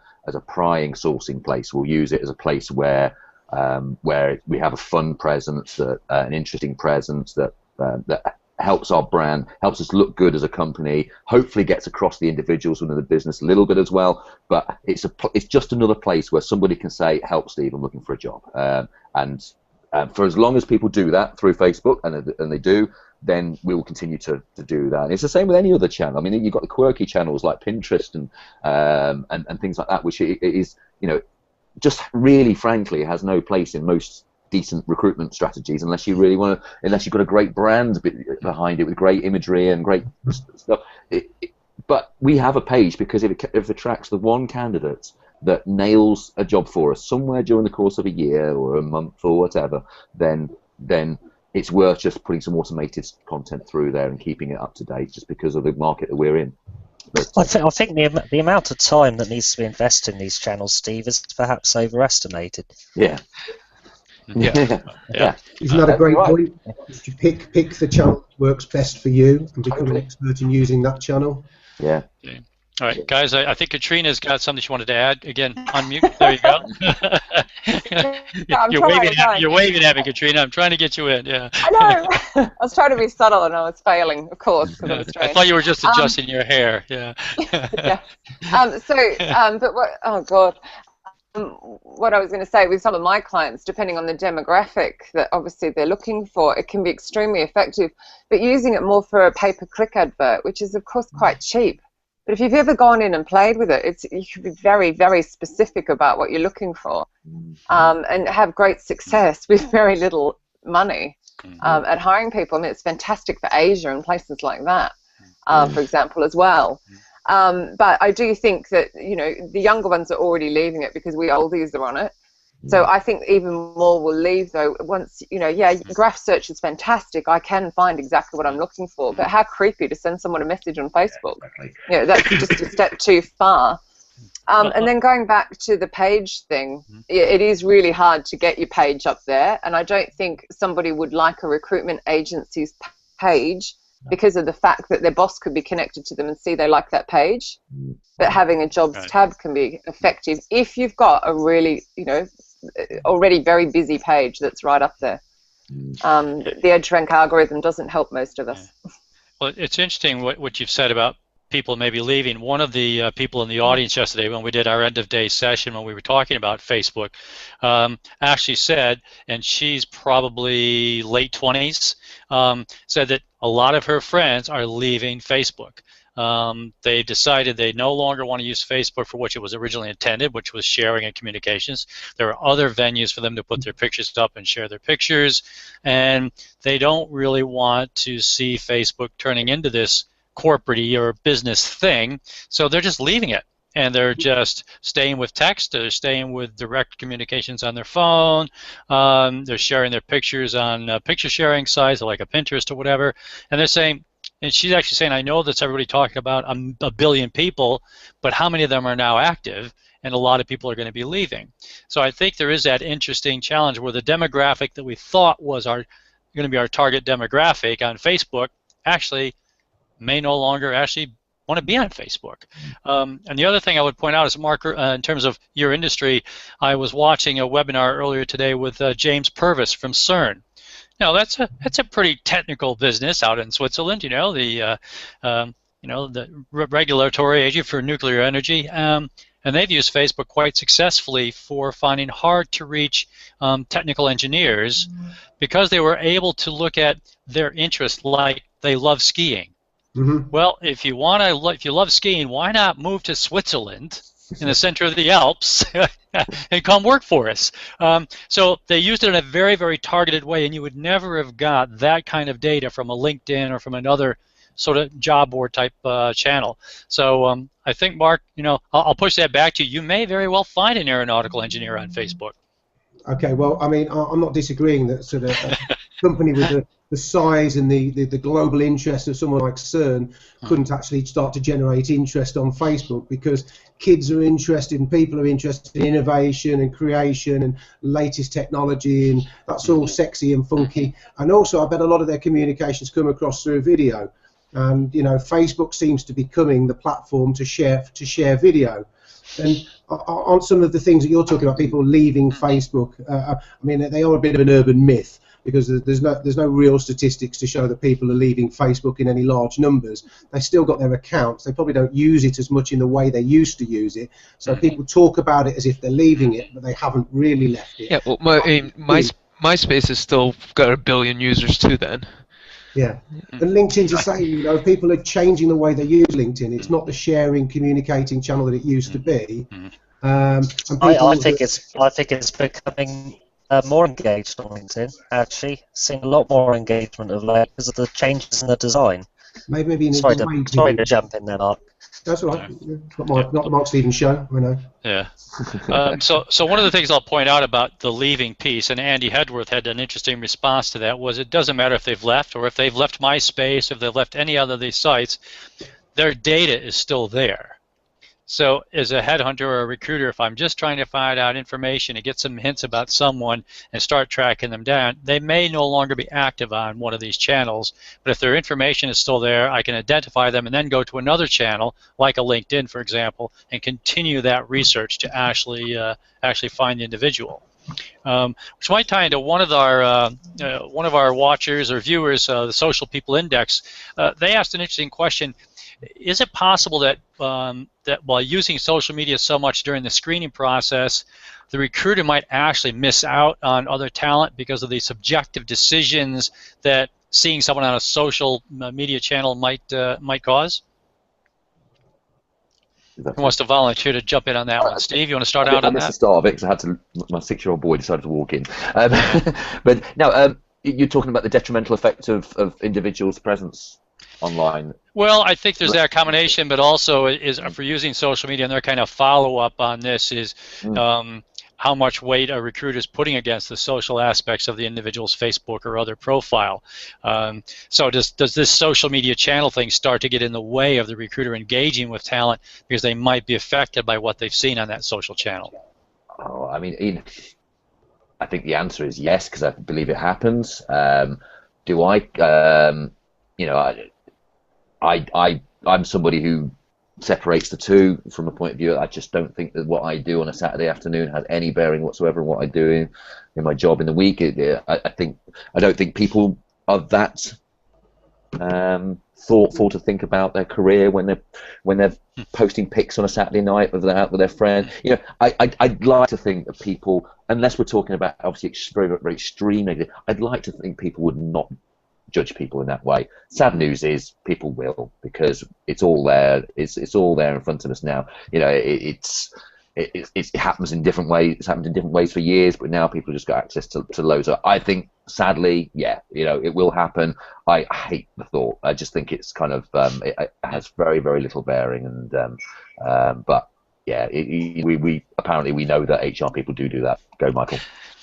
prying sourcing place. We'll use it as a place where we have a fun presence, an interesting presence that helps our brand, helps us look good as a company, hopefully gets across the individuals within the business a little bit as well. But it's just another place where somebody can say, "Help, Steve, I'm looking for a job." And for as long as people do that through Facebook, and they do, then we will continue to do that. And it's the same with any other channel. I mean, you've got the quirky channels like Pinterest and things like that, which it is, just really, frankly, has no place in most decent recruitment strategies unless you really want to, unless you've got a great brand behind it with great imagery and great stuff. But we have a page because if it attracts the one candidate that nails a job for us somewhere during the course of a year or a month or whatever, then it's worth just putting some automated content through there and keeping it up to date just because of the market that we're in. But, I think the amount of time that needs to be invested in these channels, Steve, is perhaps overestimated. Yeah. Yeah. Isn't that a great point? You pick the channel that works best for you and become an expert in using that channel. Yeah. Okay. All right, guys, I think Katrina's got something she wanted to add. Again, unmute. There you go. You're waving at me, Katrina. I'm trying to get you in. Yeah. I know. I was trying to be subtle and I was failing, of course, because I was trained. I thought you were just adjusting your hair. Yeah. Yeah. But what? Oh God. What I was going to say with some of my clients, depending on the demographic that obviously they're looking for, it can be extremely effective. But using it more for a pay-per-click advert, which is of course quite cheap. But if you've ever gone in and played with it, you should be very, very specific about what you're looking for, and have great success with very little money at hiring people. I mean, it's fantastic for Asia and places like that, for example, as well. But I do think that the younger ones are already leaving it because we oldies are on it. So I think even more will leave though once, graph search is fantastic. I can find exactly what I'm looking for, but how creepy to send someone a message on Facebook. Yeah, that's just a step too far. And then going back to the page thing, it is really hard to get your page up there. And I don't think somebody would like a recruitment agency's page because of the fact that their boss could be connected to them and see they like that page. But having a jobs tab can be effective if you've got a really, already very busy page that's right up there. The EdgeRank algorithm doesn't help most of us. Well, it's interesting what you've said about people maybe leaving. One of the people in the audience yesterday when we did our end of day session when we were talking about Facebook actually said, and she's probably late 20s, said that a lot of her friends are leaving Facebook. They decided they no longer want to use Facebook for which it was originally intended, which was sharing and communications. There are other venues for them to put their pictures up and share their pictures, and they don't really want to see Facebook turning into this corporate-y or business thing, so they're just leaving it. And they're just staying with text, they're staying with direct communications on their phone, they're sharing their pictures on picture sharing sites like a Pinterest or whatever, and they're saying, and she's actually saying, I know that's everybody talking about a billion people, but how many of them are now active? And a lot of people are going to be leaving. So I think there is that interesting challenge where the demographic that we thought was going to be our target demographic on Facebook actually may no longer actually want to be on Facebook. And the other thing I would point out is, Mark, in terms of your industry, I was watching a webinar earlier today with James Purvis from CERN. Now that's a pretty technical business out in Switzerland. The regulatory agency for nuclear energy, and And they've used Facebook quite successfully for finding hard-to-reach technical engineers because they were able to look at their interests, like they love skiing. Mm-hmm. Well, if you love skiing, why not move to Switzerland in the center of the Alps and come work for us? So they used it in a very, very targeted way, and you would never have got that kind of data from a LinkedIn or from another sort of job board type channel. So I think, Mark, I'll push that back to you. You may very well find an aeronautical engineer on Facebook. Okay, well, I mean, I'm not disagreeing that sort of a company with the size and the global interest of someone like CERN couldn't actually start to generate interest on Facebook, because kids are interested and people are interested in innovation and creation and latest technology, and that's all sexy and funky. And also, I bet a lot of their communications come across through video. And Facebook seems to be becoming the platform to share video. And on some of the things that you're talking about, people leaving Facebook, I mean, they are a bit of an urban myth, because there's no real statistics to show that people are leaving Facebook in any large numbers. They still got their accounts. They probably don't use it as much in the way they used to use it. So people talk about it as if they're leaving it, but they haven't really left it. Yeah, well, MySpace has still got 1 billion users too then. Yeah, and LinkedIn's the same. People are changing the way they use LinkedIn. It's not the sharing, communicating channel that it used to be. I think it's becoming more engaged on LinkedIn. Actually, seeing a lot more engagement of late because of the changes in the design. Maybe in sorry to jump in there, Mark. That's all right. Not the Mark Stevens show, I know. Yeah. So one of the things I'll point out about the leaving piece, and Andy Hedworth had an interesting response to that, was it doesn't matter if they've left, or if they've left MySpace, if they've left any other of these sites, their data is still there. So as a headhunter or a recruiter, if I'm just trying to find out information and get some hints about someone and start tracking them down, they may no longer be active on one of these channels. But if their information is still there, I can identify them and then go to another channel, like a LinkedIn, for example, and continue that research to actually find the individual. Which might tie into one of our watchers or viewers, the Social People Index. They asked an interesting question. Is it possible that that while using social media so much during the screening process, the recruiter might actually miss out on other talent because of the subjective decisions that seeing someone on a social media channel might cause? Who wants to volunteer to jump in on that one? Steve, you want to start out on that? I missed the start of it because my 6-year-old boy decided to walk in. But now, you're talking about the detrimental effect of individuals' presence online. Well, I think there's that combination, but also is for using social media, and their kind of follow-up on this is how much weight a recruiter is putting against the social aspects of the individual's Facebook or other profile. So does this social media channel thing start to get in the way of the recruiter engaging with talent because they might be affected by what they've seen on that social channel? Oh, I mean, I think the answer is yes, because I believe it happens. Do I? I'm somebody who separates the two from a point of view. I just don't think that what I do on a Saturday afternoon has any bearing whatsoever on what I do in my job in the week. I don't think people are that thoughtful to think about their career when they're posting pics on a Saturday night with their friend. I'd like to think that people, unless we're talking about obviously very, very extreme negative, I'd like to think people would not judge people in that way. Sad news is people will, because it's all there. It's all there in front of us now. It happens in different ways. It's happened in different ways for years, but now people just got access to loads of. I think sadly, yeah, it will happen. I hate the thought. I just think it's kind of it has very, very little bearing, and but yeah, we apparently we know that HR people do that. Go, Michael.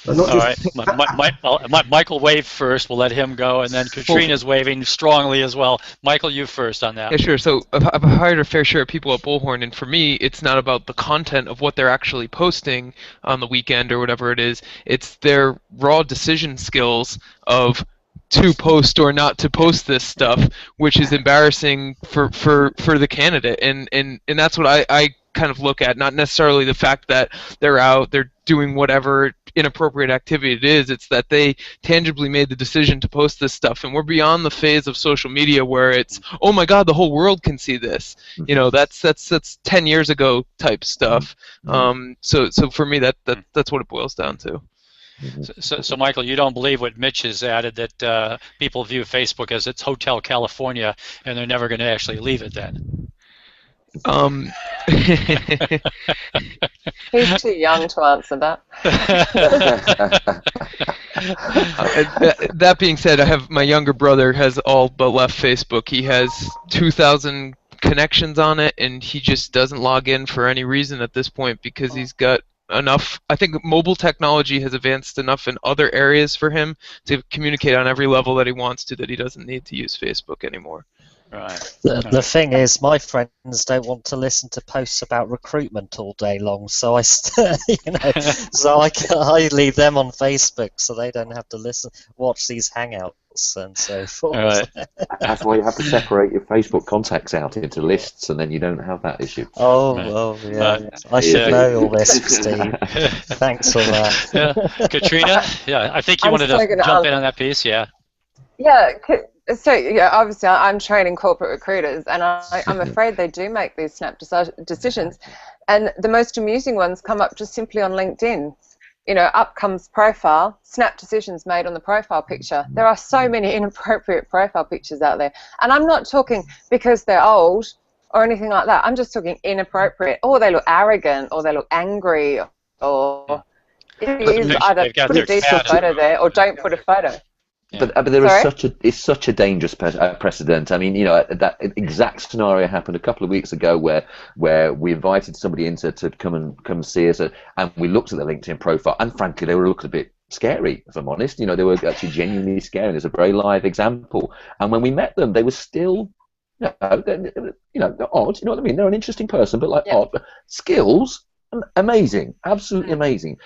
All right, Michael waved first. We'll let him go, and then Katrina's waving strongly as well. Michael, you first on that. Yeah, sure. So I've hired a fair share of people at Bullhorn, and for me, it's not about the content of what they're actually posting on the weekend or whatever it is. It's their raw decision skills of to post or not to post this stuff, which is embarrassing for the candidate, and that's what I kind of look at, not necessarily the fact that they're doing whatever inappropriate activity it is. It's that they tangibly made the decision to post this stuff, and we're beyond the phase of social media where it's, oh my God, the whole world can see this. You know, that's 10 years ago type stuff. So for me, that's what it boils down to. So Michael, you don't believe what Mitch has added, that people view Facebook as it's Hotel California, and they're never going to actually leave it then? He's too young to answer that. That being said, I have my younger brother has all but left Facebook. He has 2,000 connections on it, and he just doesn't log in for any reason at this point because he's got enough. I think mobile technology has advanced enough in other areas for him to communicate on every level that he wants to, that he doesn't need to use Facebook anymore. Right. The thing is, my friends don't want to listen to posts about recruitment all day long, so I leave them on Facebook so they don't have to watch these hangouts and so forth. Right. That's why you have to separate your Facebook contacts out into lists, and then you don't have that issue. Oh, yeah. I should know all this, Steve. Thanks for that. Katrina, I think you wanted to jump in on that piece, yeah. Yeah. So, yeah, obviously I'm training corporate recruiters, and I'm afraid they do make these snap decisions, and the most amusing ones come up just simply on LinkedIn. You know, up comes profile, snap decisions made on the profile picture. There are so many inappropriate profile pictures out there, and I'm not talking because they're old or anything like that. I'm just talking inappropriate, or they look arrogant, or they look angry, or it is either put a decent photo there or don't put a photo. Yeah. But there is such a dangerous precedent. I mean, you know, that exact scenario happened a couple of weeks ago where we invited somebody in to come see us, and we looked at their LinkedIn profile, and frankly, they were looking a bit scary, if I'm honest. You know, they were actually genuinely scary. There's a very live example, and when we met them, they were still, they're odd. You know what I mean? They're an interesting person, but odd. Skills, amazing, absolutely amazing.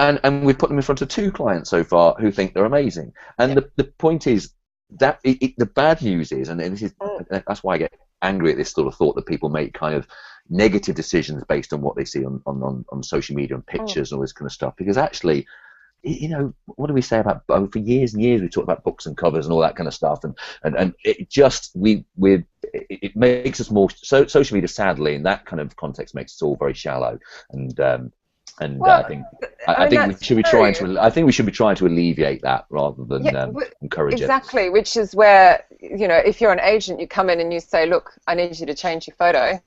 And we've put them in front of 2 clients so far who think they're amazing. And the point is that the bad news is, and this is, that's why I get angry at this sort of thought that people make kind of negative decisions based on what they see on social media and pictures and all this kind of stuff. Because actually, you know, what do we say about, for years and years we talked about books and covers and all that kind of stuff, and it just it makes us more, social media sadly in that kind of context makes us all very shallow, and I think we should be trying to. I think we should be trying to alleviate that rather than encourage it. Exactly, which is where, you know, if you're an agent, you come in and you say, "Look, I need you to change your photo,"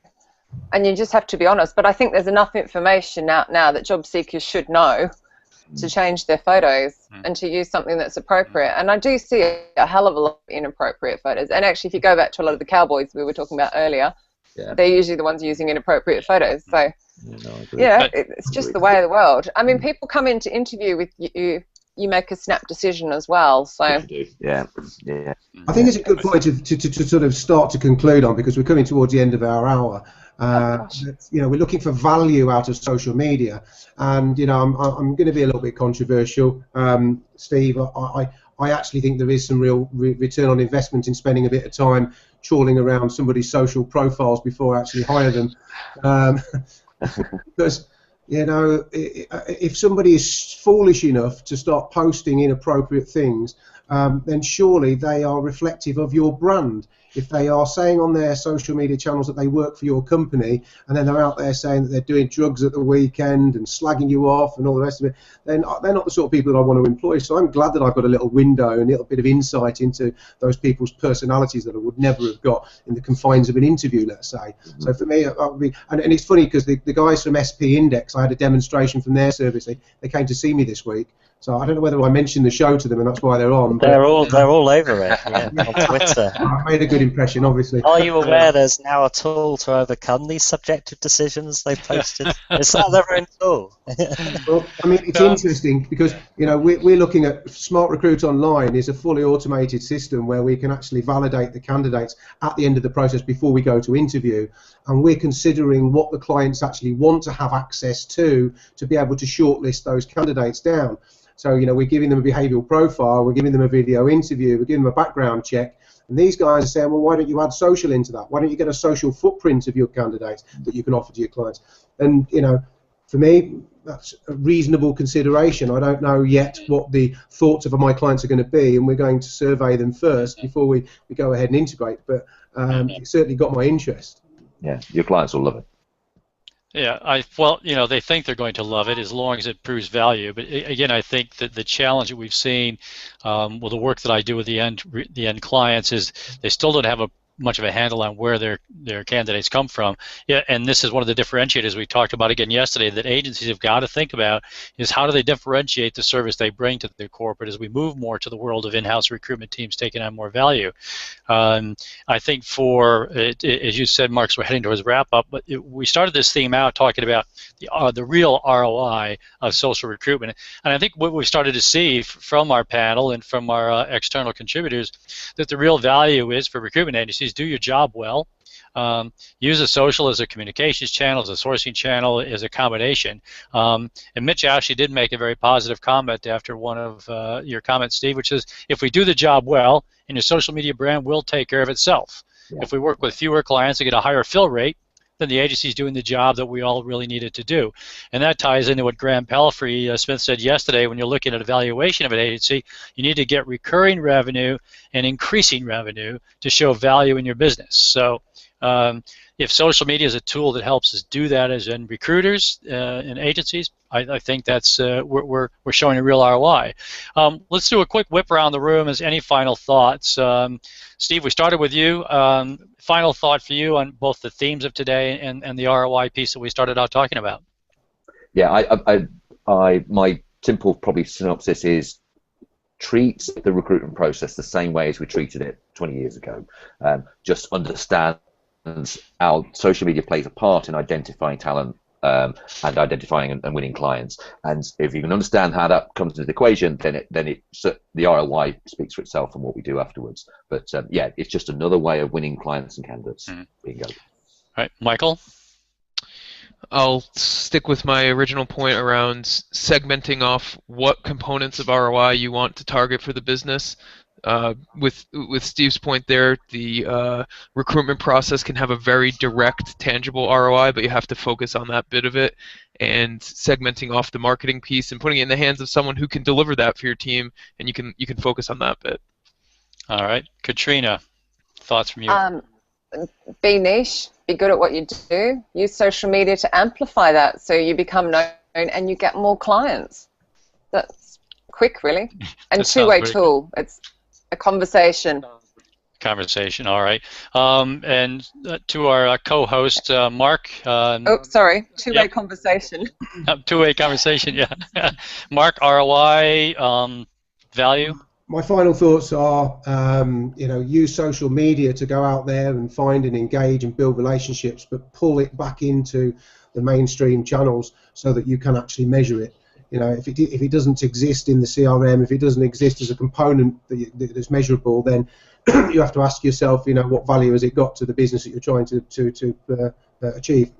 and you just have to be honest. But I think there's enough information out now that job seekers should know to change their photos and to use something that's appropriate. And I do see a hell of a lot of inappropriate photos. And actually, if you go back to a lot of the cowboys we were talking about earlier, they're usually the ones using inappropriate photos. So. Yeah, it's just the way of the world. I mean, people come in to interview with you, you make a snap decision as well. So yeah. I think it's a good point to sort of start to conclude on, because we're coming towards the end of our hour. You know, we're looking for value out of social media, and you know, I'm going to be a little bit controversial, Steve. I actually think there is some real return on investment in spending a bit of time trawling around somebody's social profiles before I actually hire them. Because, you know, if somebody is foolish enough to start posting inappropriate things, then surely they are reflective of your brand. If they are saying on their social media channels that they work for your company, and then they're out there saying that they're doing drugs at the weekend and slagging you off and all the rest of it, then they're not the sort of people that I want to employ. So I'm glad that I've got a little window and a little bit of insight into those people's personalities that I would never have got in the confines of an interview, let's say. So for me, that would be, and it's funny because the guys from SP Index, I had a demonstration from their service. They came to see me this week. So I don't know whether I mentioned the show to them, and that's why they're on. They're all over it, on Twitter. I made a good impression, obviously. Are you aware there's now a tool to overcome these subjective decisions they've posted? It's not their own tool. Well, I mean, it's interesting because, you know, we're looking at Smart Recruit Online is a fully automated system where we can actually validate the candidates at the end of the process before we go to interview, and we're considering what the clients actually want to have access to be able to shortlist those candidates down. So, you know, we're giving them a behavioural profile, we're giving them a video interview, we're giving them a background check, And these guys are saying, well, why don't you add social into that? Why don't you get a social footprint of your candidates that you can offer to your clients? And, you know, for me, that's a reasonable consideration. I don't know yet what the thoughts of my clients are going to be, and we're going to survey them first before we go ahead and integrate. But it certainly got my interest. Yeah, your clients will love it. Yeah, well, you know, they think they're going to love it as long as it proves value. But again, I think that the challenge that we've seen with the work that I do with the end clients is they still don't have much of a handle on where their candidates come from. Yeah, and this is one of the differentiators we talked about again yesterday that agencies have got to think about is how do they differentiate the service they bring to the corporate as we move more to the world of in-house recruitment teams taking on more value. I think as you said, Mark, so we're heading towards wrap up, but we started this theme out talking about the real ROI of social recruitment. And I think what we've started to see from our panel and from our external contributors that the real value is for recruitment agencies, do your job well, use a social as a communications channel, as a sourcing channel, as a combination. And Mitch actually did make a very positive comment after one of your comments, Steve, which is if we do the job well, and your social media brand will take care of itself. Yeah. If we work with fewer clients and get a higher fill rate, then the agency is doing the job that we all really needed to do. And that ties into what Graham Pelfrey Smith said yesterday. When you're looking at evaluation of an agency, you need to get recurring revenue and increasing revenue to show value in your business. So if social media is a tool that helps us do that as in recruiters and agencies, I think that's we're showing a real ROI. Let's do a quick whip around the room as any final thoughts. Steve, we started with you. Final thought for you on both the themes of today and the ROI piece that we started out talking about. Yeah, my simple probably synopsis is treat the recruitment process the same way as we treated it 20 years ago. Just understand how social media plays a part in identifying talent and identifying and winning clients. And if you can understand how that comes into the equation, then the ROI speaks for itself and what we do afterwards. But yeah, it's just another way of winning clients and candidates. Bingo. All right, Michael? I'll stick with my original point around segmenting off what components of ROI you want to target for the business. With Steve's point there, the recruitment process can have a very direct, tangible ROI, but you have to focus on that bit of it, and segmenting off the marketing piece and putting it in the hands of someone who can deliver that for your team, and you can focus on that bit. All right, Katrina, thoughts from you? Be niche, be good at what you do, use social media to amplify that so you become known and you get more clients. That's quick, really, and two-way tool. It's a conversation. All right. And to our co-host, Mark. Oh, sorry. Two-way conversation. Two-way conversation, yeah. Mark, ROI, value? My final thoughts are, use social media to go out there and find and engage and build relationships, but pull it back into the mainstream channels so that you can actually measure it. You know, if it doesn't exist in the CRM, if it doesn't exist as a component that's measurable, then you have to ask yourself, what value has it got to the business that you're trying to achieve.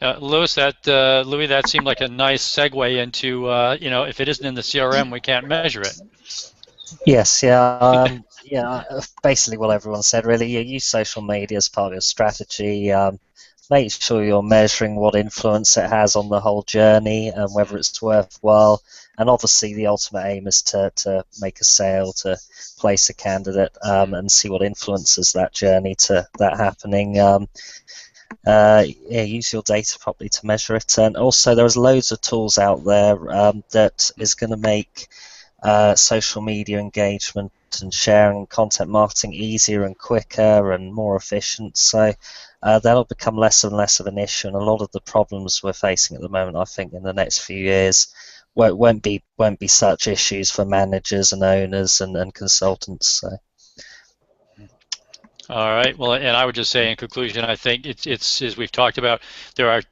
Louis, that seemed like a nice segue into, if it isn't in the CRM, we can't measure it. Yes, yeah, basically what everyone said, really. You use social media as part of your strategy. Make sure you're measuring what influence it has on the whole journey and whether it's worthwhile. And obviously the ultimate aim is to make a sale, to place a candidate, and see what influences that journey to that happening. Use your data properly to measure it. And also there's loads of tools out there that is going to make social media engagement and sharing content marketing easier and quicker and more efficient. So that'll become less and less of an issue, and a lot of the problems we're facing at the moment, I think, in the next few years won't be such issues for managers and owners and consultants. So. All right. Well, and I would just say in conclusion, I think it's as we've talked about, there are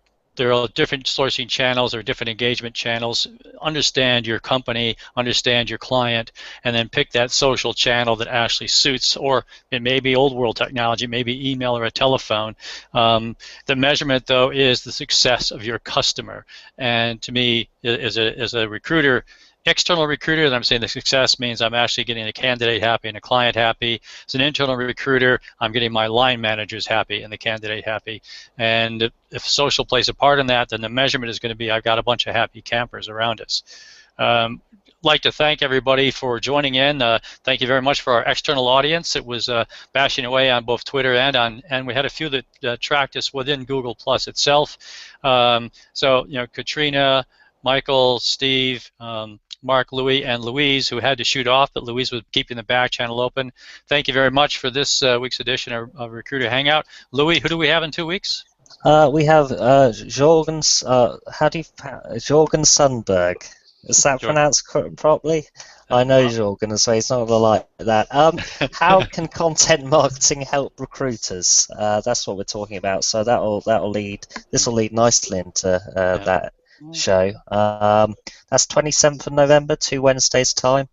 different sourcing channels or different engagement channels. Understand your company, understand your client, and then pick that social channel that actually suits, or it may be old world technology, maybe email or a telephone. The measurement, though, is the success of your customer. And to me, as a recruiter, external recruiter, then I'm saying the success means I'm actually getting a candidate happy and a client happy. As an internal recruiter, I'm getting my line managers happy and the candidate happy. And if social plays a part in that, then the measurement is going to be I've got a bunch of happy campers around us. Like to thank everybody for joining in. Thank you very much for our external audience. It was bashing away on both Twitter and we had a few that tracked us within Google Plus itself. So Katrina, Michael, Steve, Mark, Louis, and Louise, who had to shoot off, but Louise was keeping the back channel open. Thank you very much for this week's edition of Recruiter Hangout. Louis, who do we have in 2 weeks? We have Jorgen Sundberg. Is that pronounced properly? I know Jorgen, so he's not going to like that. How can content marketing help recruiters? That's what we're talking about. So this will lead nicely into that show. That's 27th of November, 2 Wednesdays time.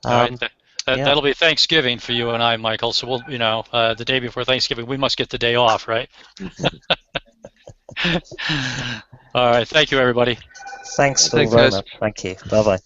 All right. That'll be Thanksgiving for you and I, Michael. So we'll, the day before Thanksgiving, we must get the day off, right? All right. Thank you, everybody. Thanks very much. Thank you. Bye-bye.